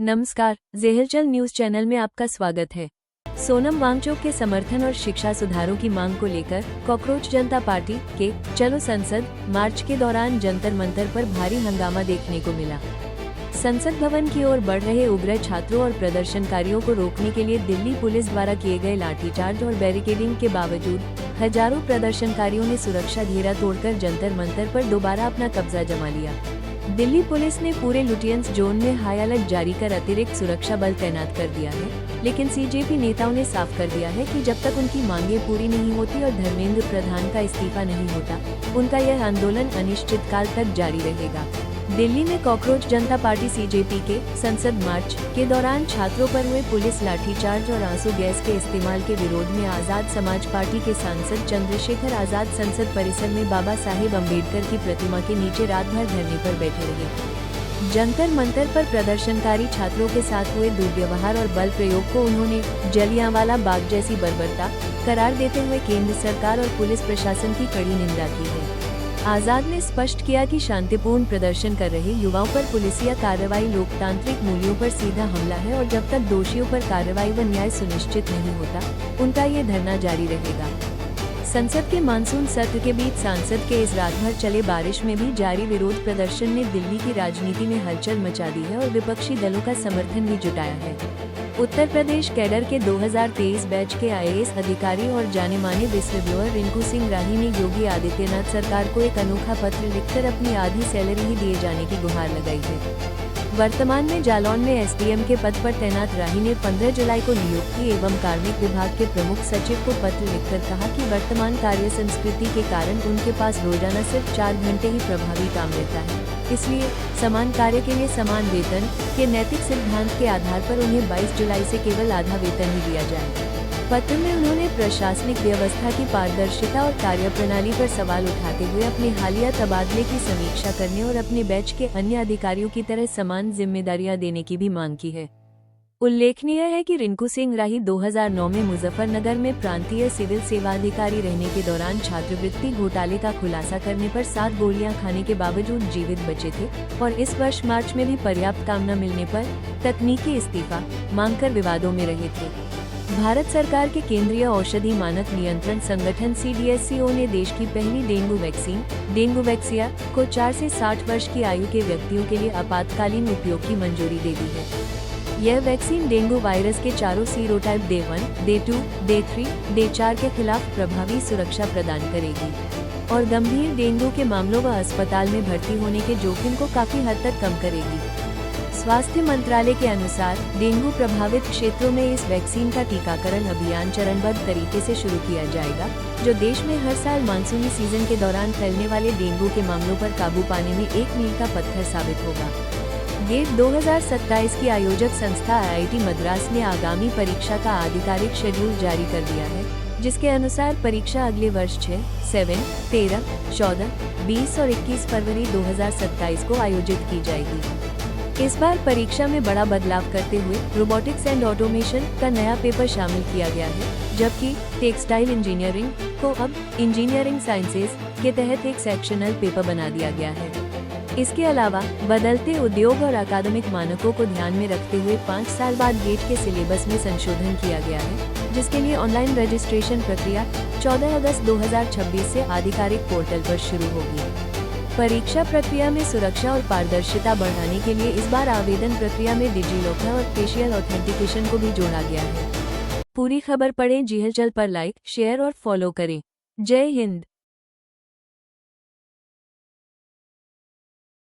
नमस्कार, जेहलचल news channel में आपका स्वागत है। सोनम वांगचुक के समर्थन और शिक्षा सुधारों की मांग को लेकर कॉकरोच जनता पार्टी के चलो संसद मार्च के दौरान जंतर मंतर पर भारी हंगामा देखने को मिला। संसद भवन की ओर बढ़ रहे उग्र छात्रों और प्रदर्शनकारियों को रोकने के लिए दिल्ली पुलिस द्वारा किए गए लाठीचार्ज और बैरिकेडिंग के बावजूद हजारों प्रदर्शनकारियों ने सुरक्षा घेरा तोड़कर जंतर मंतर पर दोबारा अपना कब्जा जमा लिया। दिल्ली पुलिस ने पूरे लुटियंस जोन में हाई अलर्ट जारी कर अतिरिक्त सुरक्षा बल तैनात कर दिया है, लेकिन सीजेपी नेताओं ने साफ कर दिया है कि जब तक उनकी मांगें पूरी नहीं होती और धर्मेंद्र प्रधान का इस्तीफा नहीं होता, उनका यह आंदोलन अनिश्चितकाल तक जारी रहेगा। दिल्ली में कॉकरोच जनता पार्टी सीजेपी के संसद मार्च के दौरान छात्रों पर हुए पुलिस लाठीचार्ज और आंसू गैस के इस्तेमाल के विरोध में आजाद समाज पार्टी के सांसद चंद्रशेखर आजाद संसद परिसर में बाबा साहेब अम्बेडकर की प्रतिमा के नीचे रात भर धरने पर बैठे रहे। जंतर मंतर पर प्रदर्शनकारी छात्रों के साथ हुए दुर्व्यवहार और बल प्रयोग को उन्होंने जलियांवाला बाग जैसी बर्बरता करार देते हुए केंद्र सरकार और पुलिस प्रशासन की कड़ी निंदा की है। आजाद ने स्पष्ट किया कि शांतिपूर्ण प्रदर्शन कर रहे युवाओं पर पुलिसिया कार्रवाई लोकतांत्रिक मूल्यों पर सीधा हमला है और जब तक दोषियों पर कार्रवाई व न्याय सुनिश्चित नहीं होता, उनका ये धरना जारी रहेगा। संसद के मानसून सत्र के बीच सांसद के इस रात भर चले बारिश में भी जारी विरोध प्रदर्शन ने दिल्ली की राजनीति में हलचल मचा दी है और विपक्षी दलों का समर्थन भी जुटाया है। उत्तर प्रदेश कैडर के 2023 बैच के आईएएस अधिकारी और जाने माने विश्वव्यूअर रिंकू सिंह राही ने योगी आदित्यनाथ सरकार को एक अनोखा पत्र लिखकर अपनी आधी सैलरी ही दिए जाने की गुहार लगाई है। वर्तमान में जालौन में एसडीएम के पद पर तैनात राही ने 15 जुलाई को नियुक्ति एवं कार्मिक विभाग के प्रमुख सचिव को पत्र लिखकर कहा कि वर्तमान कार्य संस्कृति के कारण उनके पास रोजाना सिर्फ 4 घंटे ही प्रभावी काम रहता है, इसलिए समान कार्य के लिए समान वेतन के नैतिक सिद्धांत के आधार पर उन्हें 22 जुलाई से केवल आधा वेतन ही दिया जाए। पत्र में उन्होंने प्रशासनिक व्यवस्था की पारदर्शिता और कार्यप्रणाली पर सवाल उठाते हुए अपने हालिया तबादले की समीक्षा करने और अपने बैच के अन्य अधिकारियों की तरह समान जिम्मेदारियां देने की भी मांग की है। उल्लेखनीय है कि रिंकू सिंह राही 2009 में मुजफ्फरनगर में प्रांतीय सिविल सेवा अधिकारी रहने के दौरान छात्रवृत्ति घोटाले का खुलासा करने पर 7 गोलियां खाने के बावजूद जीवित बचे थे और इस वर्ष मार्च में भी पर्याप्त काम न मिलने पर तकनीकी इस्तीफा मांगकर विवादों में रहे थे। भारत सरकार के केंद्रीय औषधि मानक नियंत्रण संगठन CDSCO ने देश की पहली डेंगू वैक्सीन डेंगूवैक्सिया को 4 से 60 वर्ष की आयु के व्यक्तियों के लिए आपातकालीन उपयोग की मंजूरी दे दी है। यह वैक्सीन डेंगू वायरस के चारों serotype day 1, day 2, day 3, day 4 के खिलाफ प्रभावी सुरक्षा प्रदान करेगी और गंभीर डेंगू के मामलों व अस्पताल में भर्ती होने के जोखिम को काफी हद तक कम करेगी। स्वास्थ्य मंत्रालय के अनुसार डेंगू प्रभावित क्षेत्रों में इस वैक्सीन का टीकाकरण अभियान चरणबद्ध तरीके से शुरू किया जाएगा, जो देश में हर साल मानसूनी सीजन के दौरान फैलने वाले डेंगू के मामलों पर काबू पाने में एक मील का पत्थर साबित होगा। गेट 2027 की आयोजक संस्था IIT मद्रास ने आगामी परीक्षा का आधिकारिक शेड्यूल जारी कर दिया है, जिसके अनुसार परीक्षा अगले वर्ष 6, 7, 13, 14, 20 और 21 फरवरी 2027 को आयोजित की जाएगी। इस बार परीक्षा में बड़ा बदलाव करते हुए रोबोटिक्स एंड ऑटोमेशन का नया पेपर शामिल किया गया है, जबकि टेक्सटाइल इंजीनियरिंग को अब इंजीनियरिंग साइंसेज के तहत एक सेक्शनल पेपर बना दिया गया है। इसके अलावा बदलते उद्योग और अकादमिक मानकों को ध्यान में रखते हुए 5 साल बाद गेट के सिलेबस में संशोधन किया गया है, जिसके लिए ऑनलाइन रजिस्ट्रेशन प्रक्रिया 14 अगस्त 2026 से आधिकारिक पोर्टल पर शुरू होगी। परीक्षा प्रक्रिया में सुरक्षा और पारदर्शिता बढ़ाने के लिए इस बार आवेदन प्रक्रिया में डिजिलॉकर और फेशियल ऑथेंटिकेशन को भी जोड़ा गया है। पूरी खबर पढ़ें जेहलचल पर लाइक, शेयर और फॉलो करें। जय हिंद।